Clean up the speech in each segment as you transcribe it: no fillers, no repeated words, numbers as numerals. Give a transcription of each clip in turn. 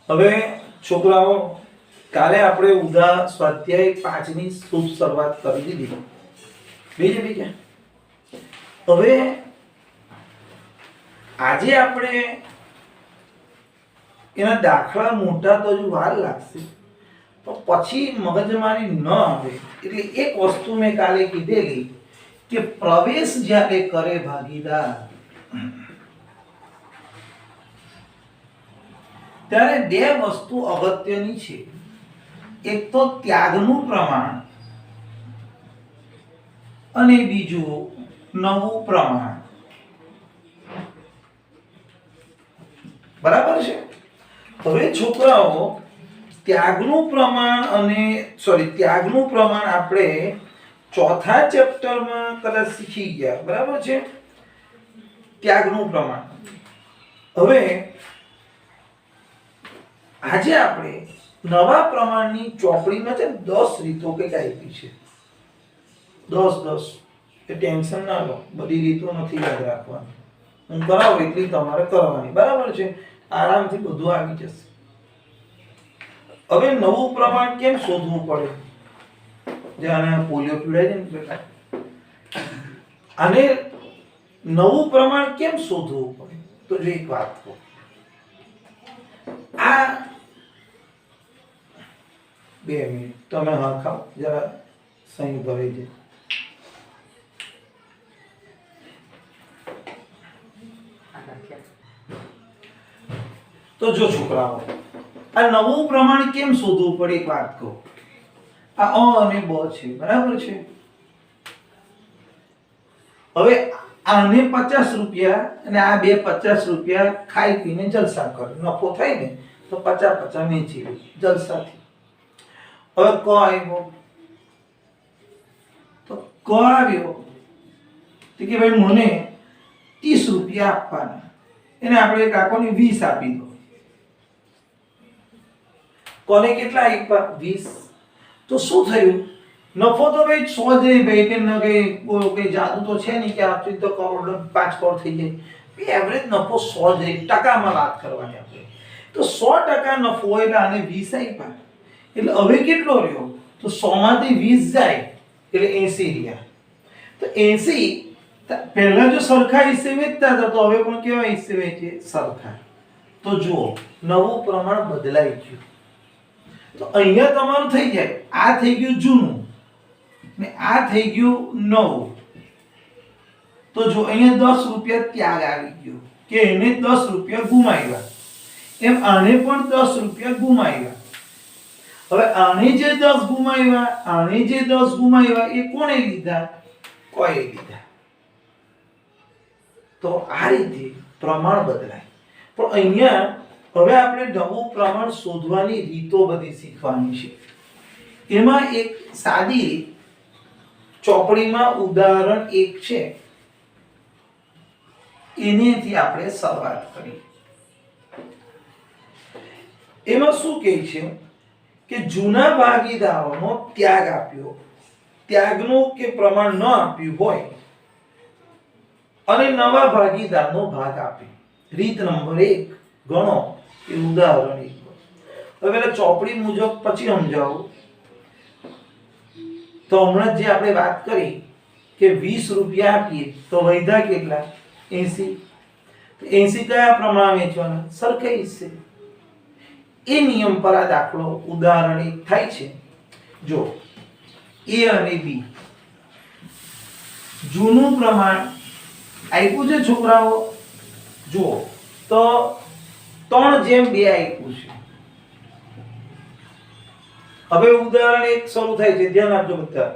હવે છોકરાઓ કાલે આપણે સ્વાધ્યાય 5 ની શુભ શરૂઆત કરી દીધી. બીજા હવે આજે આપણે એના દાખલા મોટા તો હજુ વાર લાગશે, તો પછી મગજમારી ન આવે એટલે એક વસ્તુ મેં કાલે કીધેલી કે પ્રવેશ જ્યારે કરે ભાગીદાર ત્યારે બે વસ્તુ અગત્યની છે. એક તો ત્યાગનું પ્રમાણ અને બીજું નવું પ્રમાણ. બરાબર છે? હવે છોકરાઓ ત્યાગનું પ્રમાણ આપણે ચોથા ચેપ્ટરમાં કદાચ શીખી ગયા. બરાબર છે? ત્યાગનું પ્રમાણ. હવે આજે આપણે નવા પ્રમાણની ચોપડીમાં છે 10 રીતો કઈક આપી છે. 10 એ ટેન્શન ના લો, બધી રીતો નથી યાદ રાખવાની. હું કરાવું એટલી તમારે કરવાની. બરાબર છે? આરામથી બધું આવી જશે. હવે નવું પ્રમાણ કેમ શોધવું પડે? જાણે પોલિયો પીડાય છે ને બેટા, અને નવું પ્રમાણ કેમ શોધવું પડે? તો જો એક વાત કહું, આ 2 મિનિટ તમે હા ખાઓ, જરા સહી ભરી દે. તો જો છોકરાઓ, આ નવું પ્રમાણ કેમ શોધવું પડે એક વાત કહું. આ અ અને બ છે. બરાબર છે? હવે આને 50 રૂપિયા અને આ બે 50 રૂપિયા ખાઈ પીને જલસા કરે, નફો થાય ને તો 50 વેચી લે જલસાથી. હવે ક આવ્યો, તો ક આવ્યો તો કે ભાઈ મને 30 રૂપિયા આપવાના, એને આપણે કાકોને 20 આપી દો. કોને કેટલા આપ્યા? 20. તો શું થયું? નફો તો ભાઈ 100 જ ભાઈ, કે ન કઈ જાદુ તો છે નહીં કે આપતી તો કરોડ 5 કરોડ થઈ જાય. એવરેજ નફો 100 જ, ટકામાં વાત કરવાની આપણે. તો 100% નફો એટલે આને 20 આપ્યા, એટલે હવે કેટલો રહ્યો? તો 100 માંથી 20 જાય એટલે 80 રહ્યા. તો 80 પહેલા જો સરખા હિસ્સે વેચતા હતા, તો હવે પણ કેવા હિસ્સે વેચે? સરખા. તો જુઓ, નવું પ્રમાણ બદલાઈ ગયું. તો અહીંયા તમારું થઈ જાય, આ થઈ ગયું જૂનું ને આ થઈ ગયું નવું. તો જો અહીંયા 10 રૂપિયા ત્યાગ આવી ગયો કે એને 10 રૂપિયા ગુમાવ્યા, એમ આને પણ 10 રૂપિયા ગુમાવ્યા. હવે આને જે 10 ગુમાવ્યા એ કોણે લીધા? કોઈ લીધા. તો આ રીતે પ્રમાણ બદલાય. પણ અહીંયા હવે આપણે નવું પ્રમાણ શોધવાની રીતો બધી શીખવાની છે. એમાં એક સાદી રીત ચોપડીમાં ઉદાહરણ 1 છે, એનેથી આપણે શરૂઆત કરી. એમાં શું કહે છે કે જૂના ભાગીદારોનો ત્યાગ આપ્યો, ત્યાગનું કે પ્રમાણ ન આપ્યું હોય અને નવા ભાગીદારનો ભાગ આપ્યો. રીત નંબર 1 ગણો એ ઉદાહરણ 1. હવે ચોપડી મુજબ પછી સમજાવું. તો હમણાં જે આપણે વાત કરી કે 20 રૂપિયા આપીએ તો વૈધા કેટલા? 80. તો 80 કયા પ્રમાણ વેચવાના? સરખા હિસ્સે. એ નિયમ પર આ દાખલો ઉદાહરણ 1 થાય છે. જો A અને B જૂનું પ્રમાણ આપ્યું છે છોકરાઓ. જુઓ તો 3:2 આપ્યું છે. હવે ઉદાહરણ 1 શરૂ થાય છે, ધ્યાન આપજો બધા.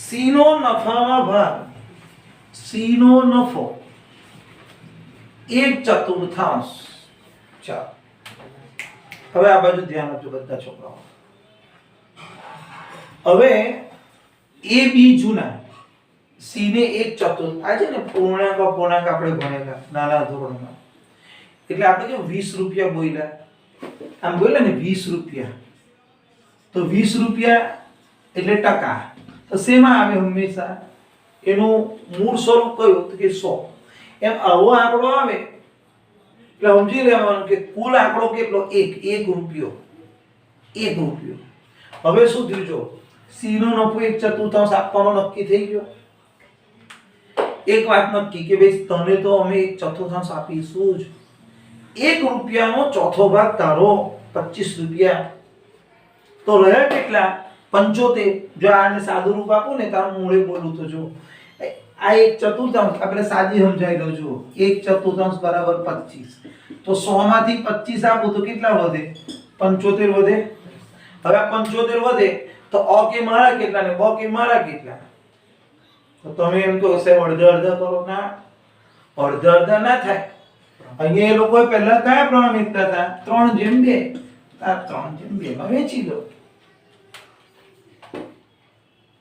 C નો નફામાં ભાગ, C નો નફો 1/4. ચાલો હવે આ બાજુ ધ્યાન આપજો બધા છોકરાઓ. હવે A B જૂના, C ને 1/4. આ છે ને પૂર્ણાંક આપણે ભણેલા નાના ધોરણમાં. એટલે આપણે જો 20 રૂપિયા બોલ્યા, આમ બોલ્યા ને 20 રૂપિયા, તો 20 રૂપિયા એટલે ટકા. તો શેમાં આવે હંમેશા? એનું મૂળ સ્વરૂપ કયું? તો કે 100. એમ આવો આંકડો આવે એટલે સમજી લેવાનું કે કુલ આંકડો કેટલો 1 રૂપિયો 1 રૂપિયો. હવે શું થયું જો C નો નફો 1/4 આપવાનો નક્કી થઈ ગયો. એક વાત નક્કી કે ભાઈ તને તો અમે 1/4 આપીશું જ. 1 રૂપિયાનો ચોથો ભાગ તારો 25 રૂપિયા. તો રહ્યા કેટલા 75. જો આને સાદું રૂપ આપો ને તારું મૂળે બોલું તો જો આ 1/4 આપણે સાદી સમજાઈ દઉં છું. 1/4 બરાબર 25. તો 100 માંથી 25 આપો તો કેટલા વધે 75 વધે. હવે આ 75 વધે તો અ કે મારા કેટલા ને બ કે મારા કેટલા. તો તમે એમ કહો સાહેબ અડધા અડધા કરો. ના, અડધા અડધા ના થાય. અહીંયા એ લોકો પહેલા કયા પ્રમાણે વેચતા હતા 3:2. આ 3:2 માં વેચી દો.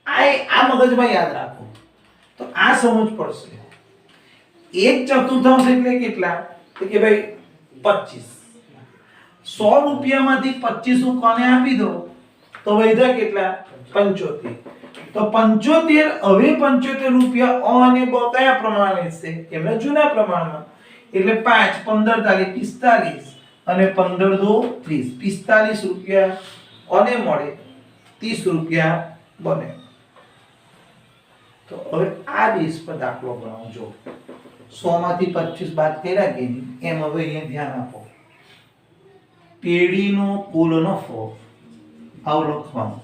આ મગજમાં યાદ રાખો. તો આ સમજ પડશે. 1/4 એટલે કેટલા તો કે ભાઈ 25. 100 રૂપિયામાંથી 25 કોને આપી દો તો વધ્યા કેટલા 75. તો 75 હવે 75 રૂપિયા અ અને બ કયા પ્રમાણે છે એમના જૂના પ્રમાણમાં. એટલે 5 15 તાલી 45 અને 15 દો 30. 45 રૂપિયા અને મળે 30 રૂપિયા બને. તો હવે આ બેઝ પર દાખલો ગણો. 100 માંથી 25 બાદ કર્યા કે એમ હવે અહીંયા ધ્યાન આપો. પેઢીનો કુલ નફો આવ લખવાનો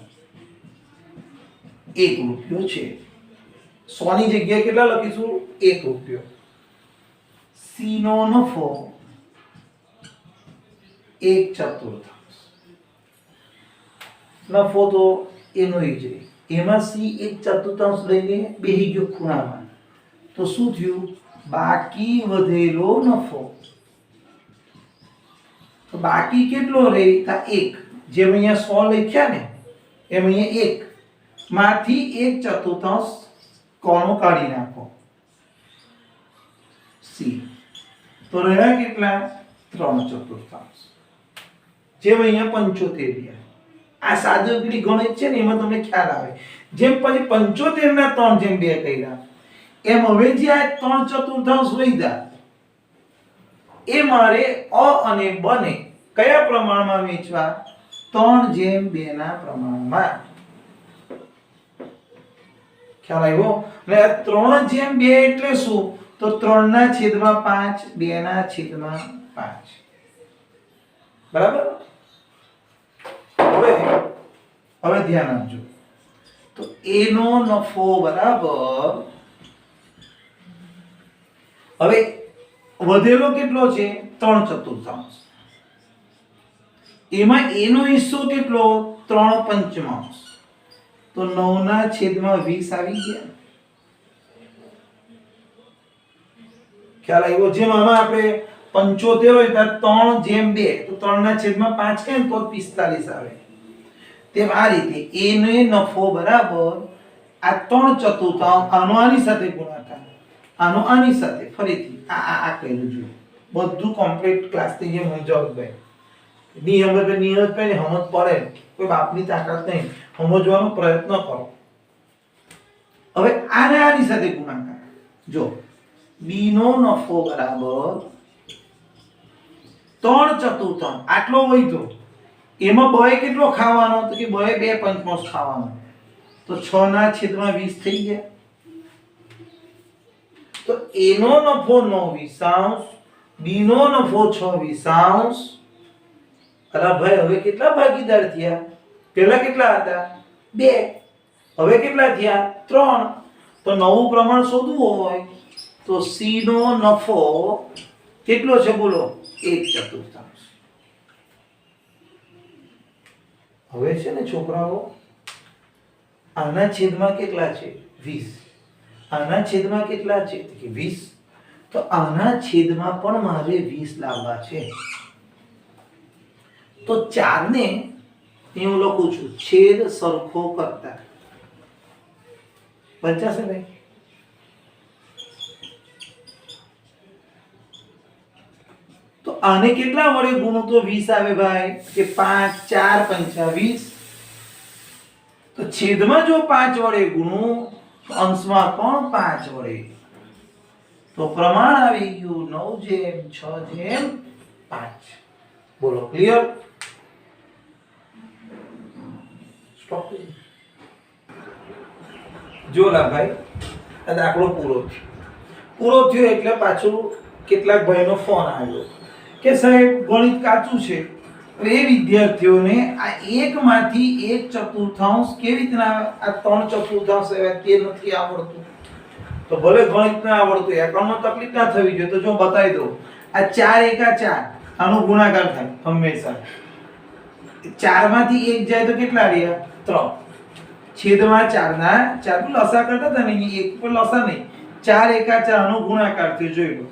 1 રૂપિયો છે. 100 ની જગ્યાએ કેટલા લખીશું 1 રૂપિયો. C નો નફો 1/4. નફો તો એનો જ રહે. એમાં C 1/4 લઈને બેહી ગયો ખૂણામાં. તો શું થયું બાકી વધેલો નફો. તો બાકી કેટલો રહે આ 1. જેમ અહીંયા 100 લખ્યા ને એમ અહીંયા 1 માંથી 1/4 કોનો કાઢી નાખો C. તો રહ્યા કેટલા 3/4. જેમ અહીંયા 75 રહ્યા. આ સાદુગીરી ગણિત છે ને એમાં તમને ખ્યાલ આવે. જેમ પછી 75 ના 3:2 કર્યા એમ હવે જે આ 3/4 વધ્યા એ મારે અ અને બ ને કયા પ્રમાણમાં વેચવા 3:2 ના પ્રમાણમાં. ખ્યાલ આવ્યો. અને 3:2 એટલે શું તો 3/5 2/5. બરાબર. હવે ધ્યાન આપજો. તો A નો નફો બરાબર હવે વધેલો કેટલો છે 3/4. એમાં A નો હિસ્સો કેટલો 3/5. તો 9/20 આવી ગયા. ખ્યાલ આવ્યો. જેમ આમાં આપણે 75 હોય તો 3:2 તો 3/5 કેમ તો 45 આવે. તેમ આ રીતે A નો નફો બરાબર આ 3/4 આનો આની સાથે ગુણાકાર આનો આની સાથે ફરીથી આ કહેલું જોઈએ. બધું કમ્પ્લીટ ક્લાસ થી જેમ સમજાવું ભાઈ. નિયમ એટલે નિયમ જ ને સમજ પડે. કોઈ બાપની તાકાત નહીં. સમજવાનો પ્રયત્ન કરો. હવે આને આની સાથે ગુણાકાર. જો B નો નફો બરાબર 3/4 આટલો વધ્યો. એમાં બય કેટલો ખાવાનો તો કે બય 2/5 ખાવાનો. તો 6/20 થઈ ગયા. તો A નો નફો 9/20, B નો નફો 6/20. અરે ભાઈ હવે કેટલા ભાગીદાર થયા? પહેલા કેટલા હતા 2, હવે કેટલા થયા 3. તો નવું પ્રમાણ શોધવું હોય તો C નો નફો કેટલો છે બોલો 1/4. હવે છે ને છોકરાઓ આના છેદમાં કેટલા છે 20. આના છેદમાં કેટલા છે કે 20. તો આના છેદમાં પણ મારે 20 લાવવા છે. તો 4 ને હું લખું છું છેદ સરખો કરતા બચાશે ભાઈ. તો આને કેટલા વડે ગુણો તો 20 આવે ભાઈ કે 5 4 5 20. તો છેદમાં જો 5 વડે ગુણું તો અંશમાં પણ 5 વડે. તો પ્રમાણ આવી ગયું 9/6/20. 5. બોલો ક્લિયર? સ્ટોપ. જો લા ભાઈ આ દાખલો પૂરો થયો એટલે પાછું કેટલાક ભાઈનો ફોન આવ્યો કે સાહેબ ગણિત કાચું છે. એ વિદ્યાર્થીઓને આ એકમાંથી 1/4 કેવી રીતના આ 3/4 આવે તે નથી આવડતું. તો ભલે ગણિત ના આવડતું એકાઉન્ટમાં તકલીફ ના થવી જોઈએ. તો જો બતાવી દઉં, આ 4 એકા 4 આનો ગુણાકાર થાય હંમેશા. 4 માંથી 1 જાય તો કેટલા રહ્યા? 3. છેદમાં 4 ના 4 લસા કરતા હતા ને, 1 પર લસા નહીં, 4 એકા 4 નો ગુણાકાર થયો. જોઈ લો,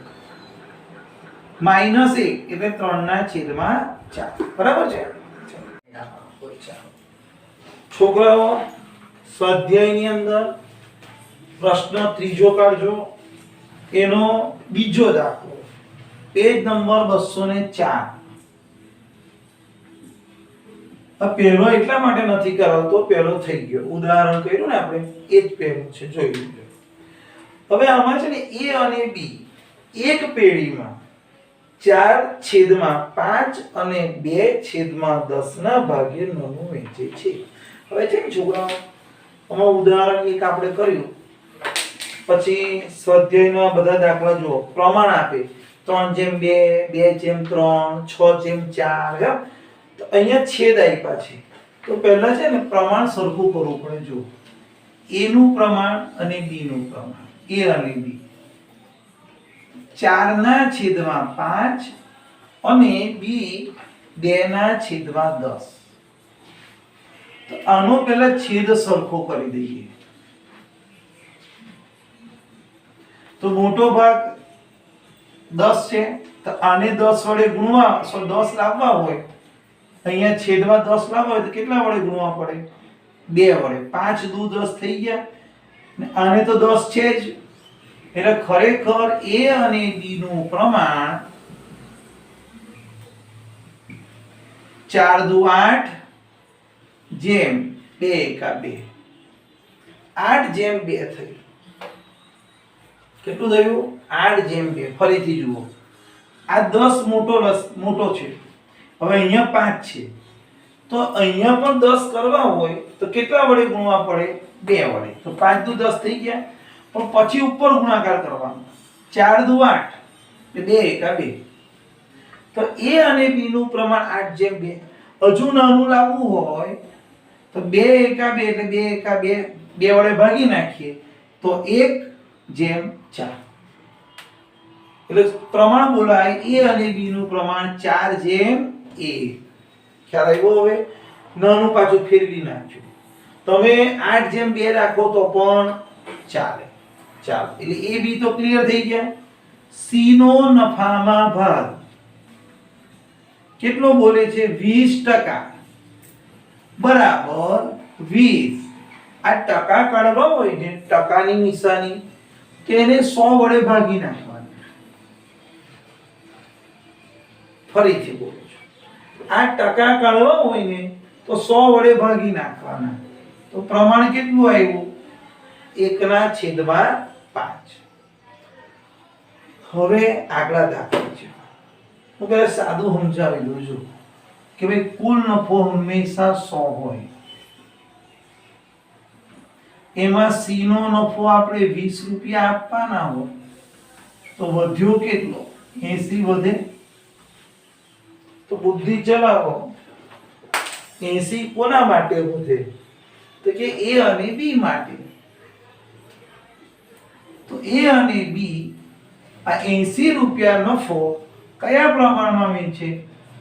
-1 એટલે 3 ના છેદમાં 4. બરાબર છે? છોકરાઓ સ્વાધ્યાયની અંદર પ્રશ્ન ત્રીજો કાઢજો. એનો બીજો દાખલો, પેજ નંબર 204. આ પહેલો એટલા માટે નથી કરાવતો, પહેલો થઈ ગયો. ઉદાહરણ કર્યું ને આપણે, એ જ પહેલું છે, જોઈ લીધું. હવે આમાં છે ને a અને b એક પેઢીમાં 4/5 અને 2/10 ના ભાગે નાનું વહેંચે છે. હવે છે ને છોકરાઓ, આમાં ઉદાહરણ એક આપણે કર્યું, પછી સ્વાધ્યાયના બધા દાખલા જુઓ. પ્રમાણ આપે 3/2, 2/3, 6/4. તો અહીંયા છેદ આપ્યા છે. તો પહેલા છે ને પ્રમાણ સરખું કરવું પડે. જો a નું પ્રમાણ અને b નું પ્રમાણ, a અને b 4/5 અને b 2/10. તો આનો પહેલા છેદ સરખો કરી દઈએ. તો મોટો ભાગ 10 છે, તો આને 10 વડે ગુણવા 10 લાવવા હોય, અહીંયા છેદમાં 10 લાવવા હોય તો કેટલા વડે ગુણવા પડે? 2 વડે. 5 દુ 10 થઈ ગયા, ને આને તો 10 છે જ. એટલે ખરેખર a અને b નું પ્રમાણ 4 દુ 8 જેમ 2 એકા 2, 8/2 થયું. કેટલું થયું? 8/2. ફરીથી જુઓ, આ 10 મોટો છે. હવે અહીંયા 5 છે, તો અહીંયા પણ 10 કરવા હોય તો કેટલા વડે ગુણવા પડે? 2 વડે. તો 5 દુ 10 થઈ ગયા, પણ પછી ઉપર ગુણાકાર કરવાનો. 4 દુ 8 એટલે 2 એકા 2. તો a અને b નું પ્રમાણ 8/2. હજુ નાનું લાવવું હોય તો 2 એકા 2 એટલે 2 એકા 2, 2 વડે ભાગી નાખીએ તો 1/4. એટલે પ્રમાણ બોલાય a અને b નું પ્રમાણ 4/a. ખ્યાલ આવ્યો? હવે નાનું પાછું ફેરવી નાખજો. તમે 8/2 રાખો તો પણ ચાલે. ચાલો, એટલે a b તો ક્લિયર થઈ ગયા. c નો નફામાં ભાગ કેટલો બોલે છે? 20% બરાબર 20. આ ટકા કાઢવા હોય ને, ટકાની નિશાની, તેને 100 વડે ભાગી નાખવાની. ફરીથી બોલું છું, આ ટકા કાઢવા હોય ને તો 100 વડે ભાગી નાખવાના. તો પ્રમાણ કેટલું આવ્યું? 1/5. હવે આગલા દાખલા છે. હું પહેલા સાદું સમજાવી દઉં છું કે ભાઈ કુલ નફો હંમેશા 100 હોય. એમાં c નો નફો આપણે 20 રૂપિયા આપવાના હોય તો વધ્યો કેટલો? 80 વધે. તો બુદ્ધિ ચલાવો, 80 કોના માટે વધે? તો કે a અને b માટે. તો a અને b આ 80 રૂપિયા નફો કયા પ્રમાણમાં વેચે?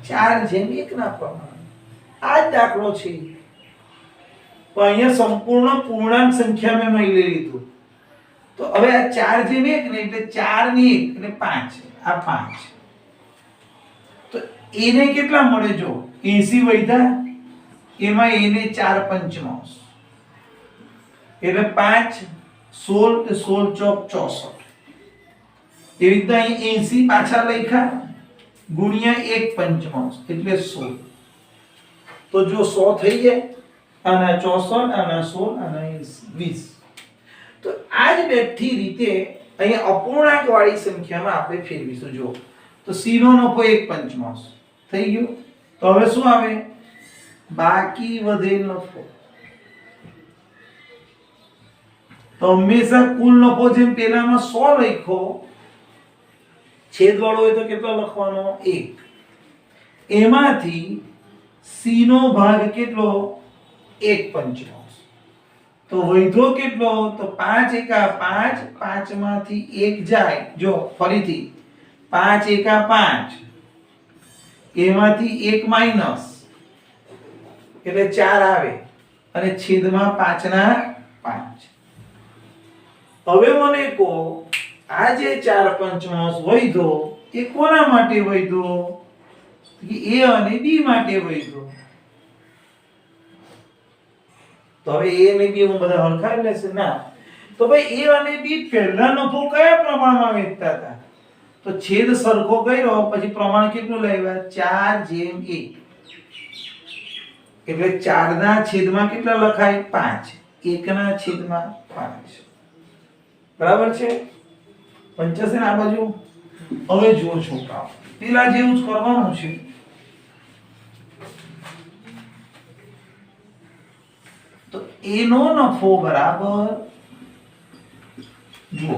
4/1 ના પ્રમાણમાં. આ જ દાખલો છે. તો અહીંયા સંપૂર્ણ પૂર્ણાંક સંખ્યા મેં લઈ લીધું. તો હવે આ 4/1 ને એટલે 4 ની 1 એટલે 5. આ 5. તો એને કેટલા મળે? જો 80 વધ્યા, એમાં એને 4/5 એટલે 5 16 16 ચોક 64. એવી રીતે અહીં 80 પાછા લખ્યા ગુણ્યા 1/5 એટલે 16. તો જો 100 થઈ જાય, આના 64, આના 16, આના 20. તો આ જ બેઠી રીતે અહીંયા અપૂર્ણાંક વાળી સંખ્યામાં આપણે ફેરવીશું. જો તો c નો નફો 1/5 થઈ ગયું. તો હવે શું આવે? બાકી વધેલ નફો. તો હંમેશા કુલ નફો જેમ પેલામાં 100 લખ્યો, છેદવાળો હોય તો કેટલો લખવાનો? 1. એમાંથી c નો ભાગ કેટલો? 1/5. તો વધ્યો કેટલો? તો 5 એકા 5, 5 માંથી 1 જાય. જો ફરીથી 5 એકા 5, એમાંથી 1 માઈનસ એટલે 4 આવે અને છેદમાં 5 ના 5. હવે મને કહો આ જે 4/5 વધ્યો એ કોના માટે વધ્યો? કે a અને b માટે વધ્યો. તો હવે a અને b હું બધા હરખાઈ લેશે ના. તો ભાઈ a અને b પહેલા નફો કયા પ્રમાણમાં વેચતા હતા? તો છેદ સરખો કર્યો પછી પ્રમાણ કેટલું લાવ્યા? 4/a. એટલે 4 ના છેદમાં કેટલા લખાય? 5. 1 ના છેદમાં 5. બરાબર છે? પંચાશે ને આ બાજુ. હવે જુઓ છોકરાઓ, પેલા જેવું જ કરવાનું છે. તો a નો નફો બરાબર, જુઓ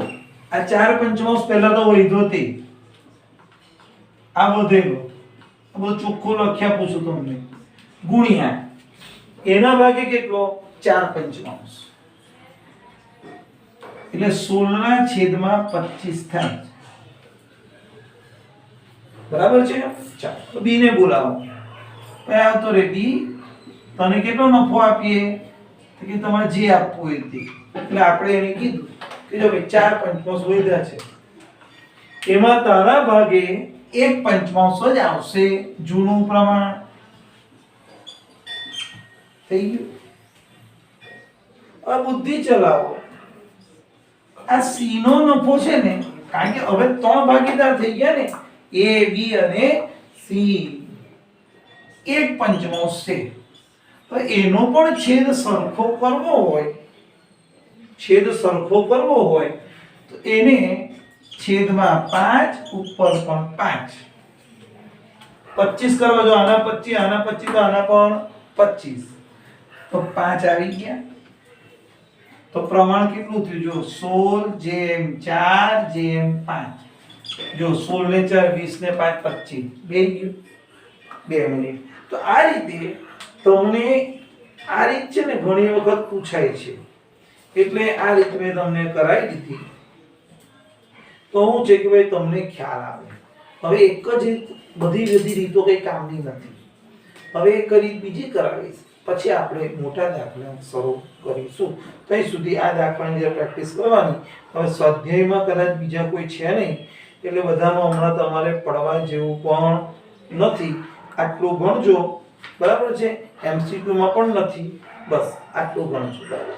આ 4/5 પહેલા તો વધ્યો તે, આ વધેલો, આ બધું ચોખ્ખું લખ્યા પૂછું તમને, ગુણ્યા એના ભાગે કેટલો? 4/5 એટલે 16 ના છેદમાં 25 થાય. બરાબર છે? ચાલો તો b ને બોલાવો. કઈ આવતો રે b? તને કેટલો નફો આપીએ? તો કે તમારે જે આપવું હોય તે. એટલે આપણે એને કીધું કે જો ભાઈ 4/5 વધ્યા છે, એમાં તારા ભાગે 1/5 જ આવશે, જૂનું પ્રમાણ. થઈ ગયું? હવે બુદ્ધિ ચલાવો. આ c નો નફો છે ને, કારણ કે હવે 3 ભાગીદાર થઈ ગયા ને, a b અને c, 1/5 છે. તો એનો પણ છેદ સરખો કરવો હોય, તો એને છેદમાં 5 ઉપર પણ 5, 25 કરવા. જો આના 25, આના 25 તો આના પણ 25, તો 5 આવી ગયા. તો પ્રમાણ કેટલું થયું? જો 16/4/5. જો 16 ને 4 20 ને 5 25, બે ગયું. 2 મિનિટ. તો આ રીતે તમને આ રીત છે ને ઘણી વખત પૂછાય છે, એટલે આ રીત મેં તમને કરાવી દીધી. તો હું છે કે ભાઈ તમને ખ્યાલ આવે. હવે એક જ બધી રીતો કઈ કામની નથી. હવે એક રીત બીજી કરાવીશ, પછી આપણે મોટા દાખલા શરૂ કરીશું. ત્યાં સુધી આ દાખલાની જે પ્રેક્ટિસ કરવાની. હવે સ્વાધ્યાયમાં કદાચ બીજા કોઈ છે નહીં, એટલે બધામાં હમણાં તમારે પડવા જેવું પણ નથી. આટલું ગણજો, બરાબર છે? MCQ માં પણ નથી. બસ આટલું ગણજો, બરાબર.